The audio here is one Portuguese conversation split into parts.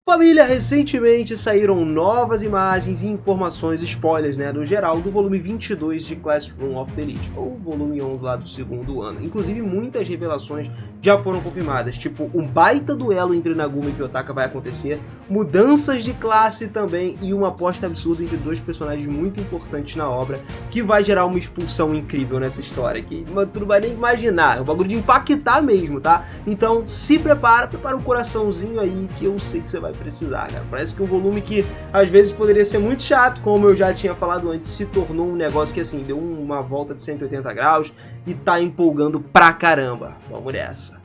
Família, recentemente saíram novas imagens e informações, spoilers, né, no geral, do volume 22 de Classroom of the Elite, ou volume 11 lá do segundo ano. Inclusive, muitas revelações já foram confirmadas, tipo, um baita duelo entre Nagumo e Kiyotaka vai acontecer, mudanças de classe também e uma aposta absurda entre dois personagens muito importantes na obra, que vai gerar uma expulsão incrível nessa história, que tu não vai nem imaginar, é um bagulho de impactar mesmo, tá? Então, se prepara um coraçãozinho aí, que eu sei que você vai precisar, cara. Parece que um volume que às vezes poderia ser muito chato, como eu já tinha falado antes, se tornou um negócio que assim, deu uma volta de 180 graus e tá empolgando pra caramba. Vamos nessa.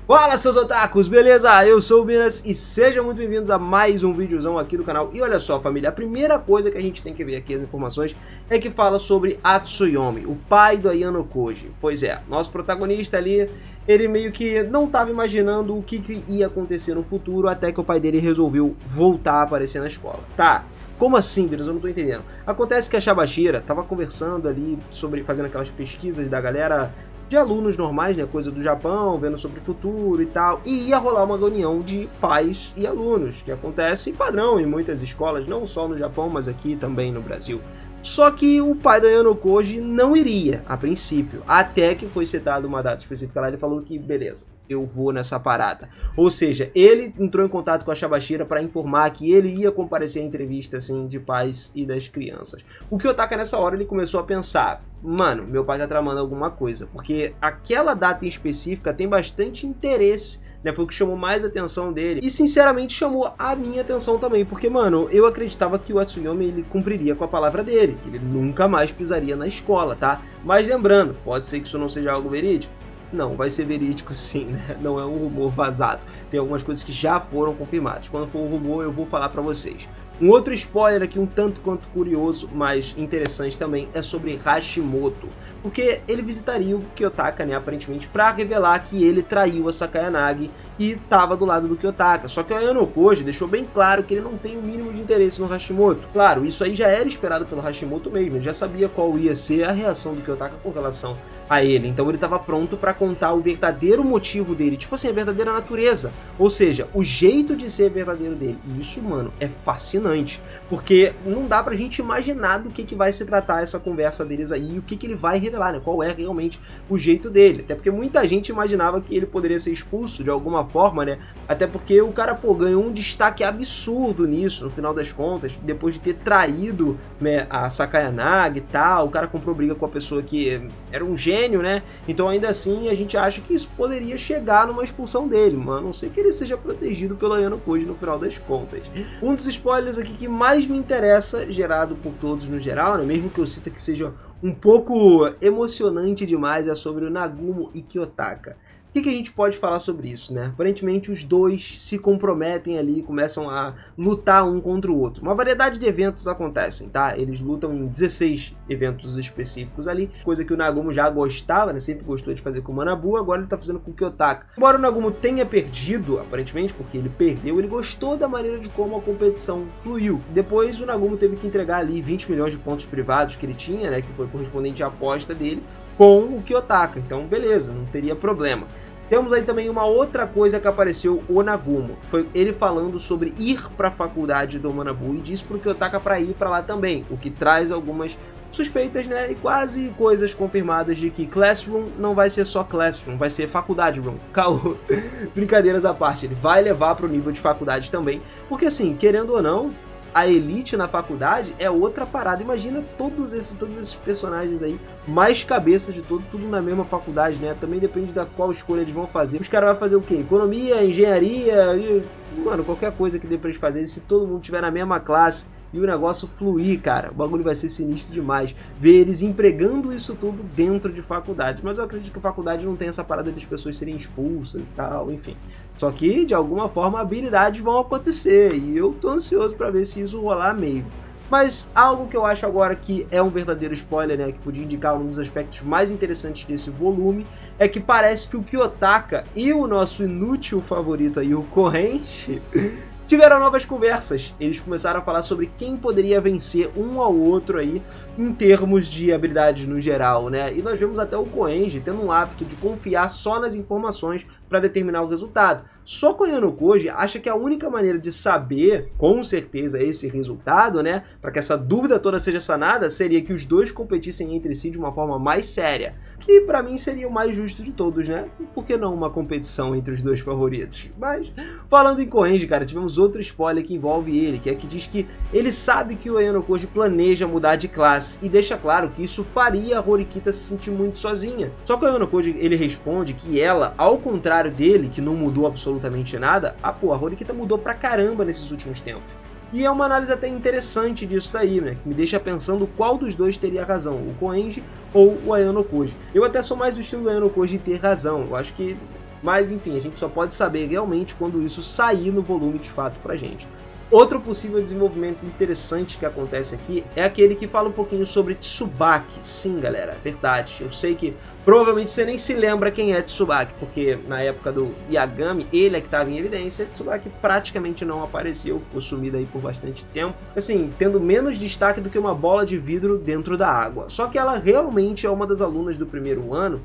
Fala, seus otakus, beleza? Eu sou o Minas e sejam muito bem-vindos a mais um videozão aqui do canal. E olha só, família, a primeira coisa que a gente tem que ver aqui, as informações, é que fala sobre Atsuyomi, o pai do Ayano Koji. Pois é, nosso protagonista ali, ele meio que não estava imaginando o que ia acontecer no futuro, até que o pai dele resolveu voltar a aparecer na escola. Tá, como assim, Minas? Eu não tô entendendo. Acontece que a Shabashira tava conversando ali sobre, fazendo aquelas pesquisas da galera de alunos normais, né, coisa do Japão, vendo sobre o futuro e tal, e ia rolar uma reunião de pais e alunos, que acontece padrão em muitas escolas, não só no Japão, mas aqui também no Brasil. Só que o pai do Ayano Koji não iria, a princípio, até que foi citada uma data específica lá, ele falou que, beleza, eu vou nessa parada. Ou seja, ele entrou em contato com a Shabashira para informar que ele ia comparecer à entrevista, assim, de pais e das crianças. O Kiyotaka, nessa hora, ele começou a pensar, mano, meu pai tá tramando alguma coisa, porque aquela data em específica tem bastante interesse, né, foi o que chamou mais a atenção dele, e sinceramente chamou a minha atenção também, porque, mano, eu acreditava que o Atsuyomi, ele cumpriria com a palavra dele, ele nunca mais pisaria na escola, tá? Mas lembrando, pode ser que isso não seja algo verídico? Não, vai ser verídico sim, né? Não é um rumor vazado, tem algumas coisas que já foram confirmadas, quando for um rumor eu vou falar pra vocês. Um outro spoiler aqui, um tanto quanto curioso, mas interessante também, é sobre Hashimoto, porque ele visitaria o Kiyotaka, né, aparentemente, para revelar que ele traiu a Sakayanagi e estava do lado do Kiyotaka. Só que o Ayano Koji deixou bem claro que ele não tem o mínimo de interesse no Hashimoto. Claro, isso aí já era esperado pelo Hashimoto mesmo, ele já sabia qual ia ser a reação do Kiyotaka com relação a ele, então ele estava pronto para contar o verdadeiro motivo dele, tipo assim, a verdadeira natureza, ou seja, o jeito de ser verdadeiro dele. E isso, mano, é fascinante, porque não dá pra gente imaginar do que vai se tratar essa conversa deles aí e o que ele vai revelar, né, qual é realmente o jeito dele, até porque muita gente imaginava que ele poderia ser expulso de alguma forma, né, até porque o cara, pô, ganhou um destaque absurdo nisso, no final das contas, depois de ter traído, né, a Sakayanagi e tal, o cara comprou briga com a pessoa que era um gênio, né? Então ainda assim a gente acha que isso poderia chegar numa expulsão dele, mano. A não sei que ele seja protegido pelo Ayano Koji no final das contas. Um dos spoilers aqui que mais me interessa, gerado por todos no geral, né? Mesmo que eu cita que seja um pouco emocionante demais, é sobre o Nagumo e Kiyotaka. O que a gente pode falar sobre isso, né? Aparentemente os dois se comprometem ali, começam a lutar um contra o outro. Uma variedade de eventos acontecem, tá? Eles lutam em 16 eventos específicos ali, coisa que o Nagumo já gostava, né? Sempre gostou de fazer com o Manabu, agora ele tá fazendo com o Kiyotaka. Embora o Nagumo tenha perdido, aparentemente, porque ele perdeu, ele gostou da maneira de como a competição fluiu. Depois o Nagumo teve que entregar ali 20 milhões de pontos privados que ele tinha, né? Que foi correspondente à aposta dele com o Kiyotaka. Então, beleza, não teria problema. Temos aí também uma outra coisa que apareceu, o Nagumo, foi ele falando sobre ir para a faculdade do Manabu e disse pro Kiyotaka para ir para lá também, o que traz algumas suspeitas, né, e quase coisas confirmadas de que Classroom não vai ser só Classroom, vai ser Faculdade Room. Caô, brincadeiras à parte, ele vai levar para o nível de faculdade também, porque assim, querendo ou não, a elite na faculdade é outra parada. Imagina todos esses personagens aí, mais cabeças de tudo na mesma faculdade, né? Também depende da qual escolha eles vão fazer. Os caras vão fazer o quê? Economia, engenharia, mano, qualquer coisa que dê pra eles fazerem, se todo mundo estiver na mesma classe e o negócio fluir, cara, o bagulho vai ser sinistro demais. Ver eles empregando isso tudo dentro de faculdades. Mas eu acredito que a faculdade não tem essa parada das pessoas serem expulsas e tal, enfim. Só que, de alguma forma, habilidades vão acontecer. E eu tô ansioso pra ver se isso rolar mesmo. Mas algo que eu acho agora que é um verdadeiro spoiler, né, que podia indicar um dos aspectos mais interessantes desse volume, é que parece que o Kiyotaka e o nosso inútil favorito aí, o Kohenshi, tiveram novas conversas. Eles começaram a falar sobre quem poderia vencer um ao outro aí em termos de habilidades no geral, né? E nós vemos até o Koenji tendo um hábito de confiar só nas informações para determinar o resultado. Só que o Ayano-Koji acha que a única maneira de saber com certeza esse resultado, né, para que essa dúvida toda seja sanada, seria que os dois competissem entre si de uma forma mais séria, que para mim seria o mais justo de todos, né? Por que não uma competição entre os dois favoritos? Mas, falando em Koenji, cara, tivemos outro spoiler que envolve ele, que é que diz que ele sabe que o Ayano-Koji planeja mudar de classe e deixa claro que isso faria a Horikita se sentir muito sozinha. Só que o Ayano-Koji, ele responde que ela, ao contrário dele, que não mudou absolutamente nada, a Horikita mudou pra caramba nesses últimos tempos. E é uma análise até interessante disso daí, né? Que me deixa pensando qual dos dois teria razão, o Koenji ou o Ayano-Koji. Eu até sou mais do estilo do Ayano-Koji ter razão, eu acho que... Mas enfim, a gente só pode saber realmente quando isso sair no volume de fato pra gente. Outro possível desenvolvimento interessante que acontece aqui é aquele que fala um pouquinho sobre Tsubaki. Sim, galera, é verdade. Eu sei que provavelmente você nem se lembra quem é Tsubaki, porque na época do Yagami, ele é que estava em evidência, Tsubaki praticamente não apareceu, ficou sumido aí por bastante tempo. Assim, tendo menos destaque do que uma bola de vidro dentro da água. Só que ela realmente é uma das alunas do primeiro ano,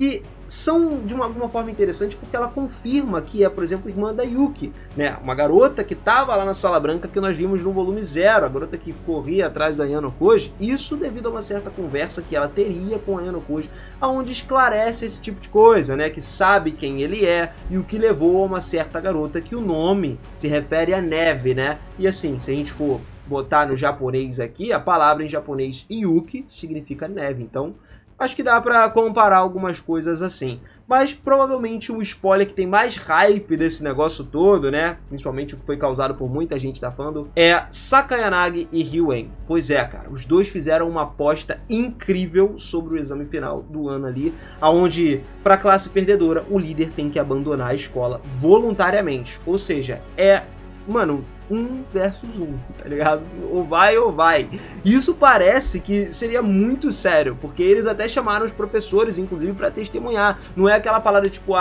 e são de alguma forma interessante porque ela confirma que é, por exemplo, irmã da Yuki, né? Uma garota que estava lá na Sala Branca que nós vimos no volume 0, a garota que corria atrás do Ayano-Koji, isso devido a uma certa conversa que ela teria com o Ayano-Koji, onde esclarece esse tipo de coisa, né? Que sabe quem ele é e o que levou a uma certa garota que o nome se refere a neve, né? E assim, se a gente for botar no japonês aqui, a palavra em japonês Yuki significa neve, então... acho que dá pra comparar algumas coisas assim. Mas provavelmente o spoiler que tem mais hype desse negócio todo, né? Principalmente o que foi causado por muita gente da fandom, é Sakayanagi e Ryuen. Pois é, cara, os dois fizeram uma aposta incrível sobre o exame final do ano ali, onde, pra classe perdedora, o líder tem que abandonar a escola voluntariamente. Ou seja, mano, 1 versus 1, tá ligado? Ou vai ou vai. Isso parece que seria muito sério, porque eles até chamaram os professores, inclusive, pra testemunhar. Não é aquela palavra tipo,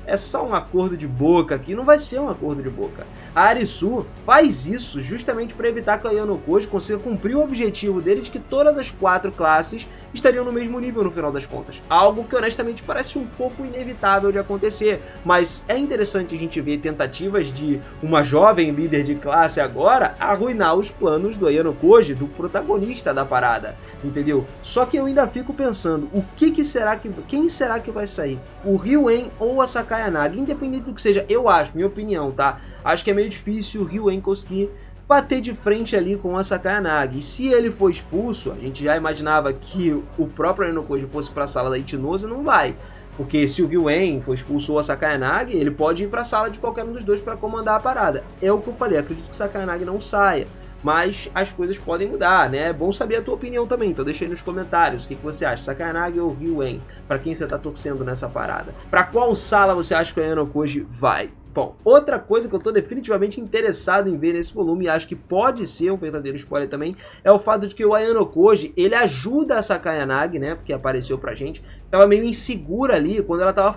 é só um acordo de boca aqui, não vai ser um acordo de boca. A Arisu faz isso justamente para evitar que o Ayano-Koji consiga cumprir o objetivo dele de que todas as 4 classes estariam no mesmo nível no final das contas. Algo que honestamente parece um pouco inevitável de acontecer, mas é interessante a gente ver tentativas de uma jovem líder de classe agora arruinar os planos do Ayano-Koji, do protagonista da parada, entendeu? Só que eu ainda fico pensando, quem será que vai sair? O Ryuen ou a Sakayanagi? Independente do que seja, eu acho, minha opinião, tá? Acho que é meio difícil o Ryuen conseguir bater de frente ali com a Sakayanagi. E se ele for expulso, a gente já imaginava que o próprio Ayano-Koji fosse para a sala da Ichinose, não vai. Porque se o Ryuen for expulso ou a Sakayanagi, ele pode ir para a sala de qualquer um dos dois para comandar a parada. É o que eu falei, acredito que Sakayanagi não saia. Mas as coisas podem mudar, né? É bom saber a tua opinião também, então deixa aí nos comentários o que você acha, Sakayanagi ou Ryuen, para quem você tá torcendo nessa parada. Para qual sala você acha que o Ayano-Koji vai? Bom, outra coisa que eu tô definitivamente interessado em ver nesse volume, e acho que pode ser um verdadeiro spoiler também, é o fato de que o Ayano-Koji, ele ajuda a Sakayanagi, né, porque apareceu pra gente, tava meio insegura ali quando ela tava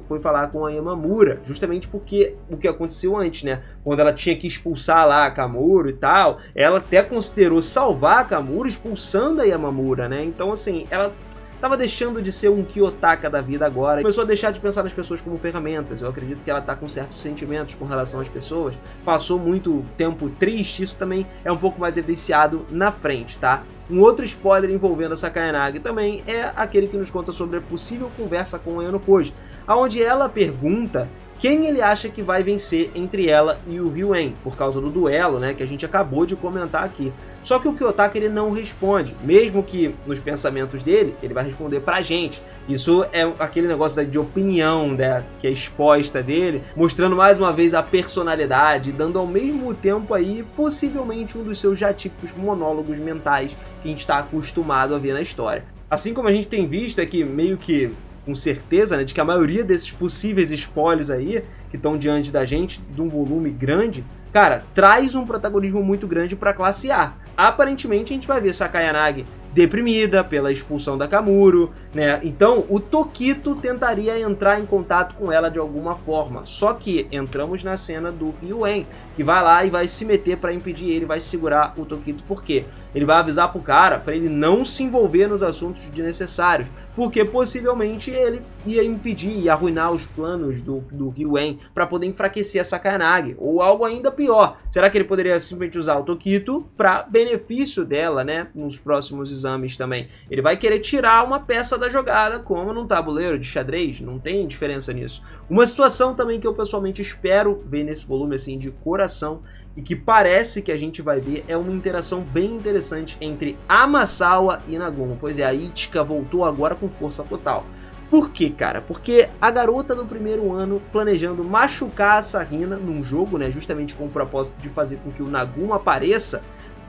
foi falar com a Yamamura, justamente porque o que aconteceu antes, né, quando ela tinha que expulsar lá a Kamuro e tal, ela até considerou salvar a Kamuro expulsando a Yamamura, né, então assim, ela tava deixando de ser um Kiyotaka da vida agora. Começou a deixar de pensar nas pessoas como ferramentas. Eu acredito que ela tá com certos sentimentos com relação às pessoas. Passou muito tempo triste, isso também é um pouco mais evidenciado na frente, tá? Um outro spoiler envolvendo a Sakayanagi também é aquele que nos conta sobre a possível conversa com o Ayano-Koji, onde ela pergunta quem ele acha que vai vencer entre ela e o Ryuen, por causa do duelo, né, que a gente acabou de comentar aqui. Só que o Kiyotaka ele não responde, mesmo que nos pensamentos dele, ele vai responder pra gente. Isso é aquele negócio de opinião, né, que é exposta dele, mostrando mais uma vez a personalidade, dando ao mesmo tempo aí, possivelmente um dos seus já típicos monólogos mentais que a gente está acostumado a ver na história. Assim como a gente tem visto aqui, meio que com certeza, né, de que a maioria desses possíveis spoilers aí, que estão diante da gente, de um volume grande, cara, traz um protagonismo muito grande para a classe A. Aparentemente, a gente vai ver Sakayanagi deprimida pela expulsão da Kamuro, né? Então o Tokito tentaria entrar em contato com ela de alguma forma. Só que entramos na cena do Ryuen, que vai lá e vai se meter para impedir ele, vai segurar o Tokito. Por quê? Ele vai avisar pro cara para ele não se envolver nos assuntos desnecessários, porque possivelmente ele ia impedir e arruinar os planos do Ryuen para poder enfraquecer a Sakanagi, ou algo ainda pior. Será que ele poderia simplesmente usar o Tokito para benefício dela, né, nos próximos exames também? Ele vai querer tirar uma peça da jogada, como num tabuleiro de xadrez, não tem diferença nisso. Uma situação também que eu pessoalmente espero ver nesse volume assim de coração, e que parece que a gente vai ver, é uma interação bem interessante entre Amasawa e Nagumo. Pois é, a Ichika voltou agora com força total. Por quê, cara? Porque a garota do primeiro ano planejando machucar a Sarina num jogo, né, justamente com o propósito de fazer com que o Nagumo apareça,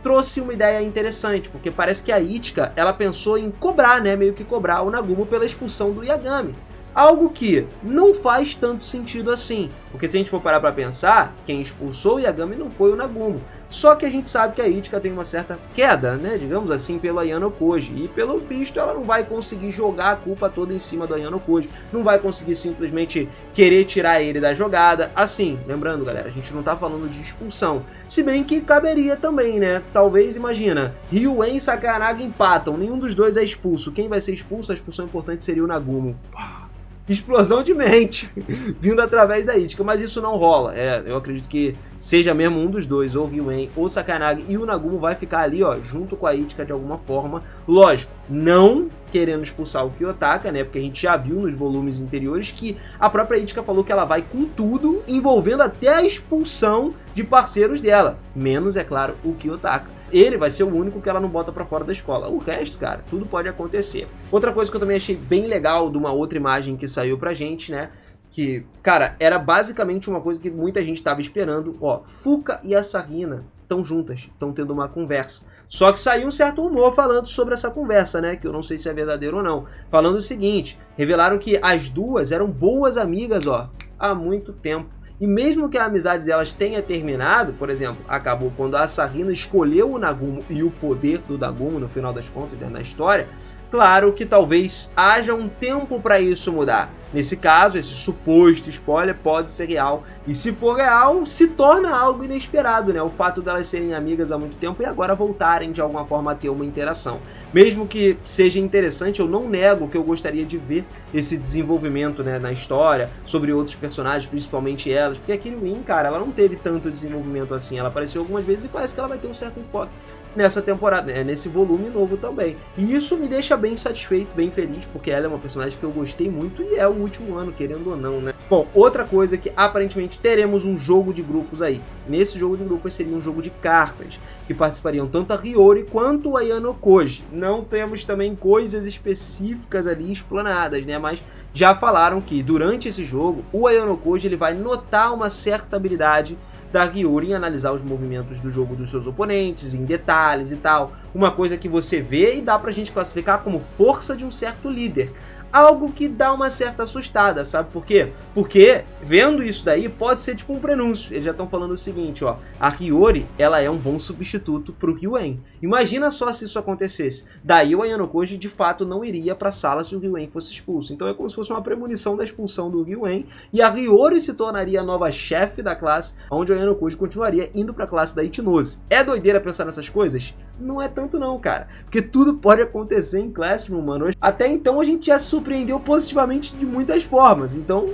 trouxe uma ideia interessante, porque parece que a Ichika, ela pensou em cobrar, né, meio que cobrar o Nagumo pela expulsão do Yagami. Algo que não faz tanto sentido assim, porque se a gente for parar pra pensar, quem expulsou o Yagami não foi o Nagumo. Só que a gente sabe que a Ichika tem uma certa queda, né, digamos assim, pelo Ayano Koji, e pelo visto ela não vai conseguir jogar a culpa toda em cima do Ayano Koji, não vai conseguir simplesmente querer tirar ele da jogada. Assim, lembrando galera, a gente não tá falando de expulsão, se bem que caberia também, né, talvez, imagina, Ryuen e Sakanagi empatam, nenhum dos dois é expulso, quem vai ser expulso, a expulsão importante seria o Nagumo. Explosão de mente vindo através da Ichika, mas isso não rola. Eu acredito que seja mesmo um dos dois, ou Ryuen ou Sakanagi, e o Nagumo vai ficar ali, ó, junto com a Ichika de alguma forma. Lógico, não querendo expulsar o Kiyotaka, né, porque a gente já viu nos volumes anteriores que a própria Ichika falou que ela vai com tudo, envolvendo até a expulsão de parceiros dela, menos, é claro, o Kiyotaka. Ele vai ser o único que ela não bota pra fora da escola. O resto, cara, tudo pode acontecer. Outra coisa que eu também achei bem legal de uma outra imagem que saiu pra gente, né, que, cara, era basicamente uma coisa que muita gente tava esperando. Ó, Fuka e a Sarina estão juntas, estão tendo uma conversa. Só que saiu um certo rumor falando sobre essa conversa, né, que eu não sei se é verdadeiro ou não. Falando o seguinte, revelaram que as duas eram boas amigas, ó, há muito tempo. E mesmo que a amizade delas tenha terminado, por exemplo, acabou quando a Sarina escolheu o Nagumo e o poder do Nagumo, no final das contas, dentro da história, claro que talvez haja um tempo para isso mudar. Nesse caso, esse suposto spoiler pode ser real, e se for real, se torna algo inesperado, né? O fato delas serem amigas há muito tempo e agora voltarem de alguma forma a ter uma interação. Mesmo que seja interessante, eu não nego que eu gostaria de ver esse desenvolvimento, né, na história, sobre outros personagens, principalmente elas, porque a Kirin, cara, ela não teve tanto desenvolvimento assim, ela apareceu algumas vezes e parece que ela vai ter um certo enfoque nessa temporada, né, nesse volume novo também. E isso me deixa bem satisfeito, bem feliz, porque ela é uma personagem que eu gostei muito e é o último ano, querendo ou não, né. Bom, outra coisa é que aparentemente teremos um jogo de grupos aí. Nesse jogo de grupos seria um jogo de cartas, que participariam tanto a Hiyori quanto o Ayano Koji. Não temos também coisas específicas ali explanadas, né, mas já falaram que durante esse jogo o Ayano Koji ele vai notar uma certa habilidade da Hiyori em analisar os movimentos do jogo dos seus oponentes, em detalhes e tal. Uma coisa que você vê e dá pra gente classificar como força de um certo líder. Algo que dá uma certa assustada, sabe por quê? Porque, vendo isso daí, pode ser tipo um prenúncio. Eles já estão falando o seguinte, ó. A Hiyori, ela é um bom substituto pro Ryuen. Imagina só se isso acontecesse. Daí o Ayano Koji, de fato, não iria pra sala se o Ryuen fosse expulso. Então é como se fosse uma premonição da expulsão do Ryuen. E a Hiyori se tornaria a nova chefe da classe, onde o Ayano Koji continuaria indo pra classe da Ichinose. É doideira pensar nessas coisas? Não é tanto não, cara. Porque tudo pode acontecer em Classroom, mano. Até então a gente já surpreendeu positivamente de muitas formas. Então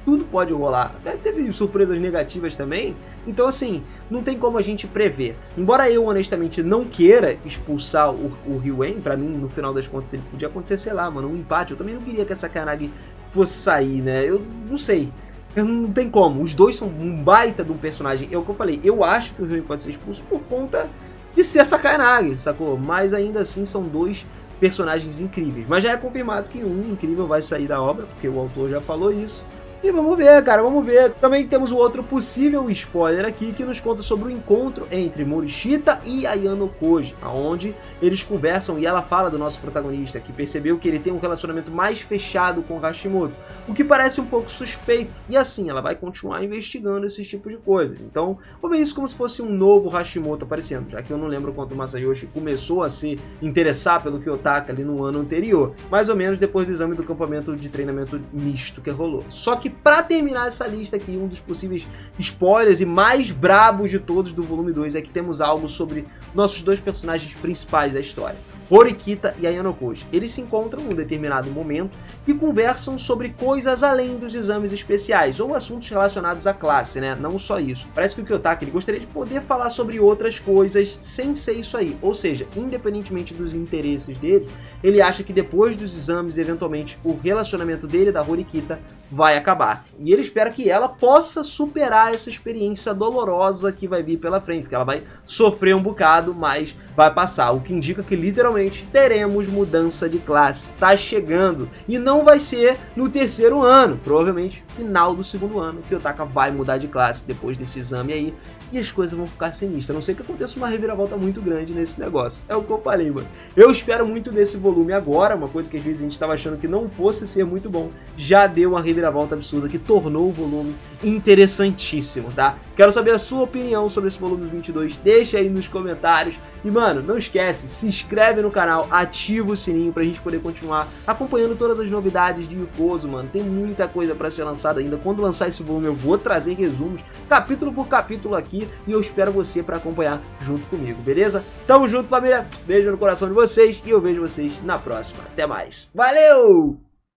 tudo pode rolar. Até teve surpresas negativas também. Então assim, não tem como a gente prever. Embora eu honestamente não queira expulsar o Ryuen, pra mim no final das contas ele podia acontecer, sei lá, mano, um empate. Eu também não queria que a Sakanagi fosse sair, né? Eu não sei. Não tem como. Os dois são um baita de um personagem. É o que eu falei. Eu acho que o Ryuen pode ser expulso por conta de ser a Sakanagi, sacou? Mas ainda assim são dois personagens incríveis. Mas já é confirmado que um incrível vai sair da obra, porque o autor já falou isso. E vamos ver, cara, vamos ver. Também temos o outro possível spoiler aqui que nos conta sobre o encontro entre Morishita e Ayano Koji, onde eles conversam e ela fala do nosso protagonista que percebeu que ele tem um relacionamento mais fechado com Hashimoto, o que parece um pouco suspeito, e assim ela vai continuar investigando esses tipos de coisas. Então, vou ver isso como se fosse um novo Hashimoto aparecendo, já que eu não lembro quando o Masayoshi começou a se interessar pelo Kiyotaka ali no ano anterior, mais ou menos depois do exame do campamento de treinamento misto que rolou. Só que pra terminar essa lista aqui, um dos possíveis spoilers e mais brabos de todos do volume 2 é que temos algo sobre nossos dois personagens principais da história, Horikita e Ayano Koji. Eles se encontram em um determinado momento e conversam sobre coisas além dos exames especiais, ou assuntos relacionados à classe, né? Não só isso. Parece que o Kiyotaka ele gostaria de poder falar sobre outras coisas sem ser isso aí, ou seja, independentemente dos interesses dele, ele acha que depois dos exames, eventualmente, o relacionamento dele e da Horikita vai acabar. E ele espera que ela possa superar essa experiência dolorosa que vai vir pela frente, porque ela vai sofrer um bocado, mas vai passar, o que indica que literalmente teremos mudança de classe. Tá chegando, e não vai ser no terceiro ano, provavelmente final do segundo ano, que o Kiyotaka vai mudar de classe depois desse exame aí, e as coisas vão ficar sinistras, a não ser que aconteça uma reviravolta muito grande nesse negócio. É o que eu falei, mano. Eu espero muito desse volume agora, uma coisa que às vezes a gente estava achando que não fosse ser muito bom, já deu uma reviravolta absurda que tornou o volume interessantíssimo, tá? Quero saber a sua opinião sobre esse volume 22, deixa aí nos comentários. E mano, não esquece, se inscreve no canal, ativa o sininho pra gente poder continuar acompanhando todas as novidades de Yukoso, mano. Tem muita coisa pra ser lançada ainda. Quando lançar esse volume eu vou trazer resumos, capítulo por capítulo aqui, e eu espero você pra acompanhar junto comigo, beleza? Tamo junto, família, beijo no coração de vocês e eu vejo vocês na próxima. Até mais. Valeu!